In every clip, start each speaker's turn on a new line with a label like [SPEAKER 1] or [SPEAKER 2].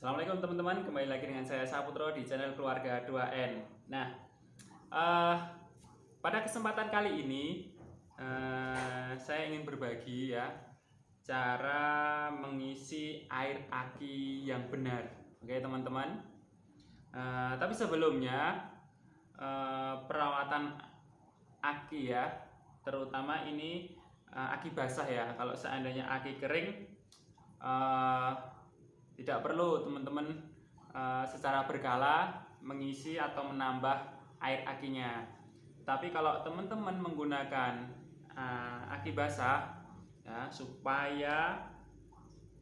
[SPEAKER 1] Assalamualaikum teman-teman, kembali lagi dengan saya Saputro di channel Keluarga 2N. Nah, eh, pada kesempatan kali ini saya ingin berbagi ya cara mengisi air aki yang benar. Oke teman-teman. Tapi sebelumnya perawatan aki ya, terutama ini aki basah ya. Kalau seandainya aki kering, tidak perlu teman-teman secara berkala mengisi atau menambah air akinya. Tapi kalau teman-teman menggunakan aki basah ya, supaya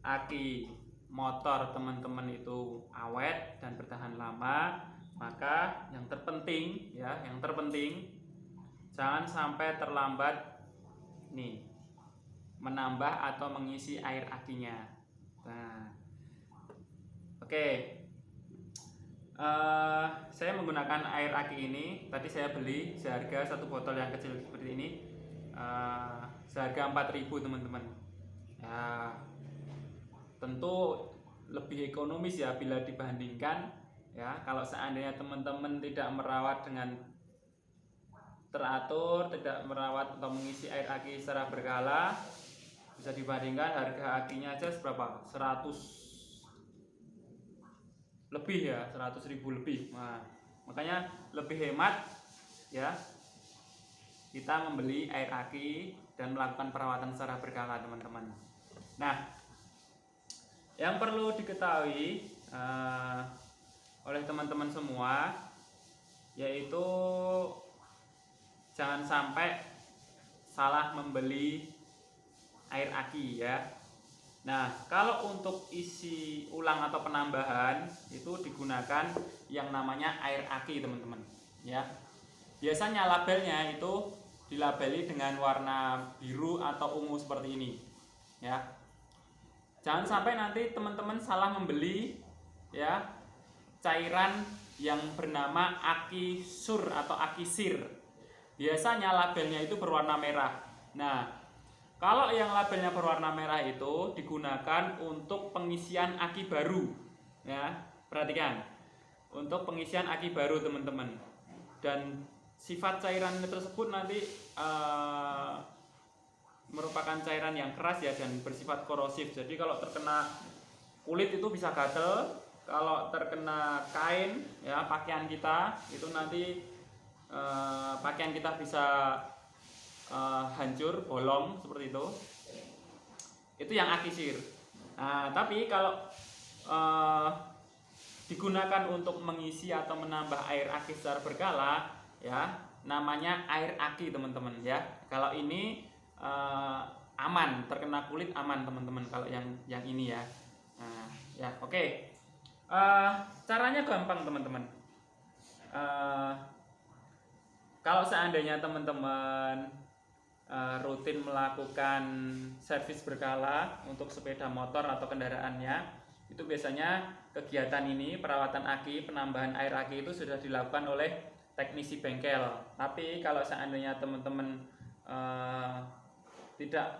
[SPEAKER 1] aki motor teman-teman itu awet dan bertahan lama, maka yang terpenting jangan sampai terlambat nih menambah atau mengisi air akinya. Nah, oke, saya menggunakan air aki ini. Tadi saya beli seharga satu botol yang kecil seperti ini, seharga 4.000 teman-teman. Ya, tentu lebih ekonomis ya bila dibandingkan ya. Kalau seandainya teman-teman tidak merawat dengan teratur, tidak merawat atau mengisi air aki secara berkala, bisa dibandingkan harga akinya aja seberapa? 100 lebih ya, 100.000 lebih. Nah, makanya lebih hemat ya kita membeli air aki dan melakukan perawatan secara berkala teman-teman. Nah, yang perlu diketahui oleh teman-teman semua yaitu jangan sampai salah membeli air aki ya. Nah, kalau untuk isi ulang atau penambahan itu digunakan yang namanya air aki teman-teman ya. Biasanya labelnya itu dilabeli dengan warna biru atau ungu seperti ini ya. Jangan sampai nanti teman-teman salah membeli ya cairan yang bernama aki sur atau aki sir. Biasanya labelnya itu berwarna merah. Nah, kalau yang labelnya berwarna merah itu digunakan untuk pengisian aki baru ya. Perhatikan, untuk pengisian aki baru teman-teman. Dan sifat cairan tersebut nanti merupakan cairan yang keras ya dan bersifat korosif. Jadi kalau terkena kulit itu bisa gatel, kalau terkena kain ya pakaian kita itu nanti pakaian kita bisa hancur, bolong seperti itu. Itu yang aki sir. Nah, tapi kalau digunakan untuk mengisi atau menambah air aki secara berkala ya, namanya air aki teman-teman ya. Kalau ini aman, terkena kulit aman teman-teman kalau yang ini ya. Nah, ya oke. Caranya gampang teman-teman. Kalau seandainya teman-teman rutin melakukan servis berkala untuk sepeda motor atau kendaraannya, itu biasanya kegiatan ini, perawatan aki, penambahan air aki itu sudah dilakukan oleh teknisi bengkel. Tapi kalau seandainya teman-teman tidak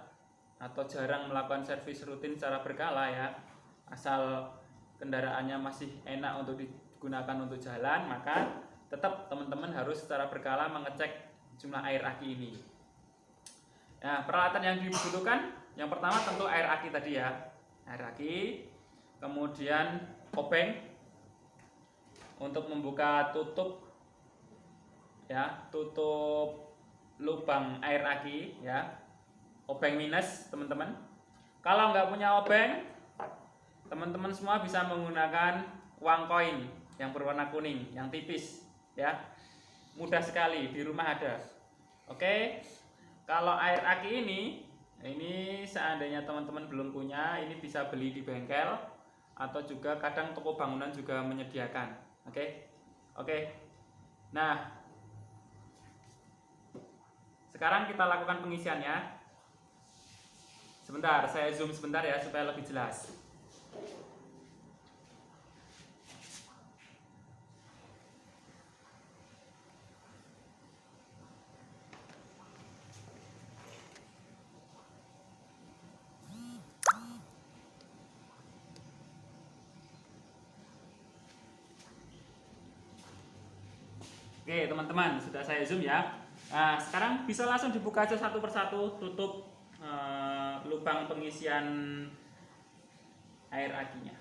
[SPEAKER 1] atau jarang melakukan servis rutin secara berkala ya, asal kendaraannya masih enak untuk digunakan untuk jalan, maka tetap teman-teman harus secara berkala mengecek jumlah air aki ini. Nah, peralatan yang dibutuhkan yang pertama tentu air aki tadi ya, air aki, kemudian obeng untuk membuka tutup ya, tutup lubang air aki ya, obeng minus teman-teman. Kalau nggak punya obeng, teman-teman semua bisa menggunakan uang koin yang berwarna kuning, yang tipis ya, mudah sekali, di rumah ada. Oke. Kalau air aki ini seandainya teman-teman belum punya, ini bisa beli di bengkel atau juga kadang toko bangunan juga menyediakan. Oke. Nah, sekarang kita lakukan pengisiannya. Sebentar, saya zoom sebentar ya supaya lebih jelas. Oke teman-teman, sudah saya zoom ya. Nah sekarang bisa langsung dibuka aja satu persatu, tutup lubang pengisian air akinya.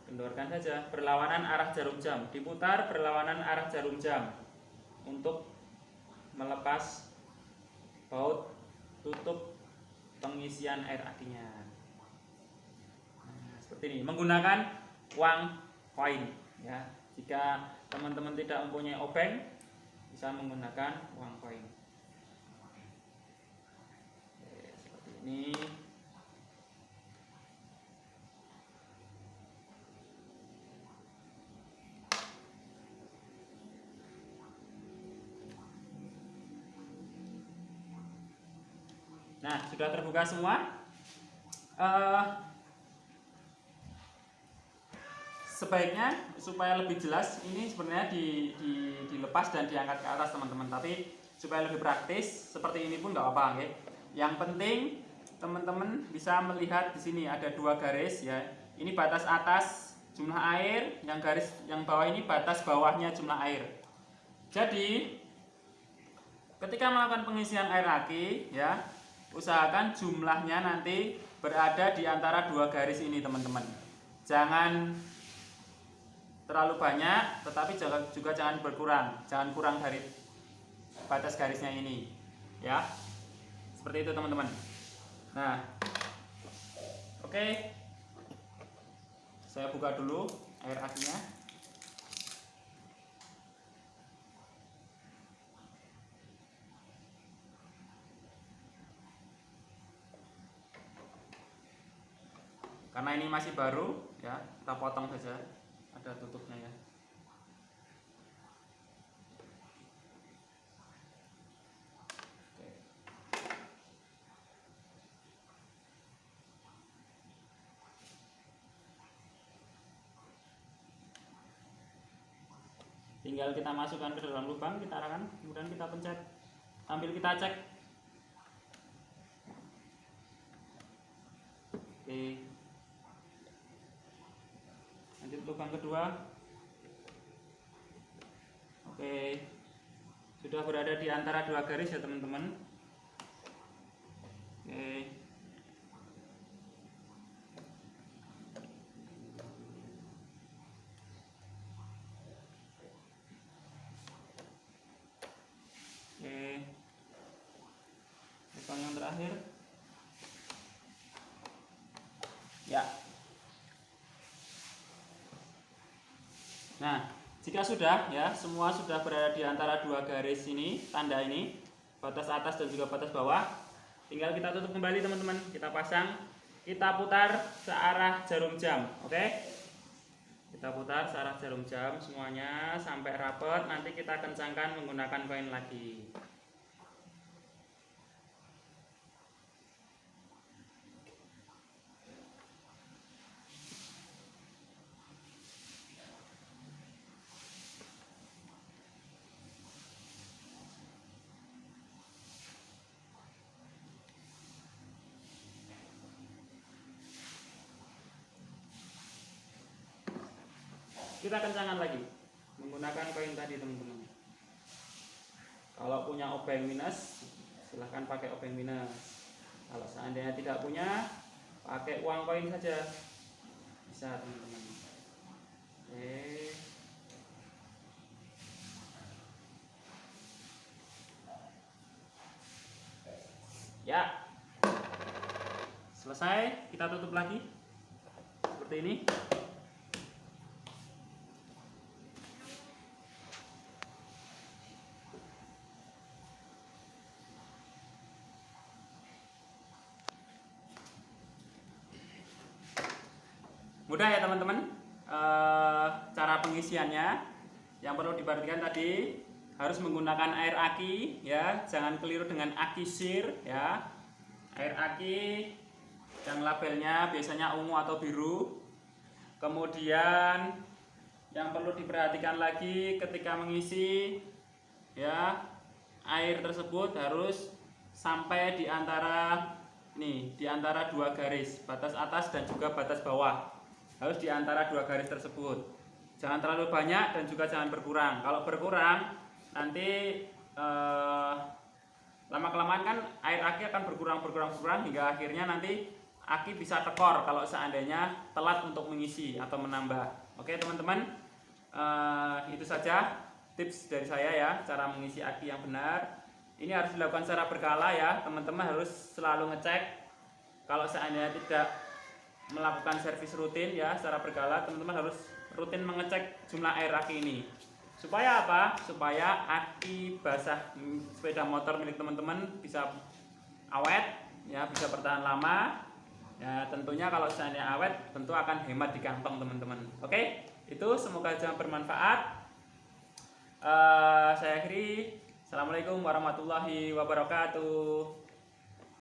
[SPEAKER 1] Kendorkan saja, berlawanan arah jarum jam, diputar berlawanan arah jarum jam untuk melepas baut tutup pengisian air akinya. Nah, seperti ini, menggunakan uang koin ya. Jika teman-teman tidak mempunyai obeng, bisa menggunakan uang koin. Seperti ini. Nah, sudah terbuka semua. Sebaiknya supaya lebih jelas ini sebenarnya dilepas dan diangkat ke atas teman-teman. Tapi supaya lebih praktis seperti ini pun nggak apa-apa, okay? Yang penting teman-teman bisa melihat di sini ada dua garis ya. Ini batas atas jumlah air, yang garis yang bawah ini batas bawahnya jumlah air. Jadi ketika melakukan pengisian air aki ya, usahakan jumlahnya nanti berada di antara dua garis ini teman-teman. Jangan terlalu banyak, tetapi juga jangan berkurang, jangan kurang dari batas garisnya ini ya. Seperti itu teman-teman. Nah, oke, saya buka dulu air akinya. Karena ini masih baru ya, kita potong saja, ada tutupnya ya. Oke. Tinggal kita masukkan ke dalam lubang, kita arahkan, kemudian kita pencet sambil kita cek. Oke. Lanjut lubang kedua. Oke, sudah berada di antara dua garis ya teman-teman. Oke. Oke. Lubang yang terakhir. Ya. Nah, jika sudah ya, semua sudah berada di antara dua garis ini, tanda ini, batas atas dan juga batas bawah, tinggal kita tutup kembali teman-teman. Kita pasang, kita putar searah jarum jam, oke? Kita putar searah jarum jam semuanya sampai rapat. Nanti kita kencangkan menggunakan koin lagi. Kita kencangkan lagi menggunakan koin tadi teman-teman. Kalau punya obeng minus, silahkan pakai obeng minus. Kalau seandainya tidak punya, pakai uang koin saja bisa teman-teman. Oke. Ya, selesai. Kita tutup lagi seperti ini. Mudah ya teman-teman, cara pengisiannya. Yang perlu diperhatikan tadi harus menggunakan air aki ya, jangan keliru dengan aki sir ya. Air aki yang labelnya biasanya ungu atau biru. Kemudian yang perlu diperhatikan lagi ketika mengisi ya, air tersebut harus sampai di antara nih, di antara dua garis, batas atas dan juga batas bawah. Harus di antara dua garis tersebut. Jangan terlalu banyak dan juga jangan berkurang. Kalau berkurang nanti lama-kelamaan kan air aki akan berkurang hingga akhirnya nanti aki bisa tekor kalau seandainya telat untuk mengisi atau menambah. Oke teman-teman, itu saja tips dari saya ya, cara mengisi aki yang benar. Ini harus dilakukan secara berkala ya, teman-teman harus selalu ngecek. Kalau seandainya tidak melakukan servis rutin ya secara berkala, teman-teman harus rutin mengecek jumlah air aki ini. Supaya apa? Supaya aki basah sepeda motor milik teman-teman bisa awet ya, bisa bertahan lama. Ya, tentunya kalau seandainya awet tentu akan hemat di kantong teman-teman. Oke, itu semoga saja bermanfaat. Saya akhiri. Assalamualaikum warahmatullahi wabarakatuh.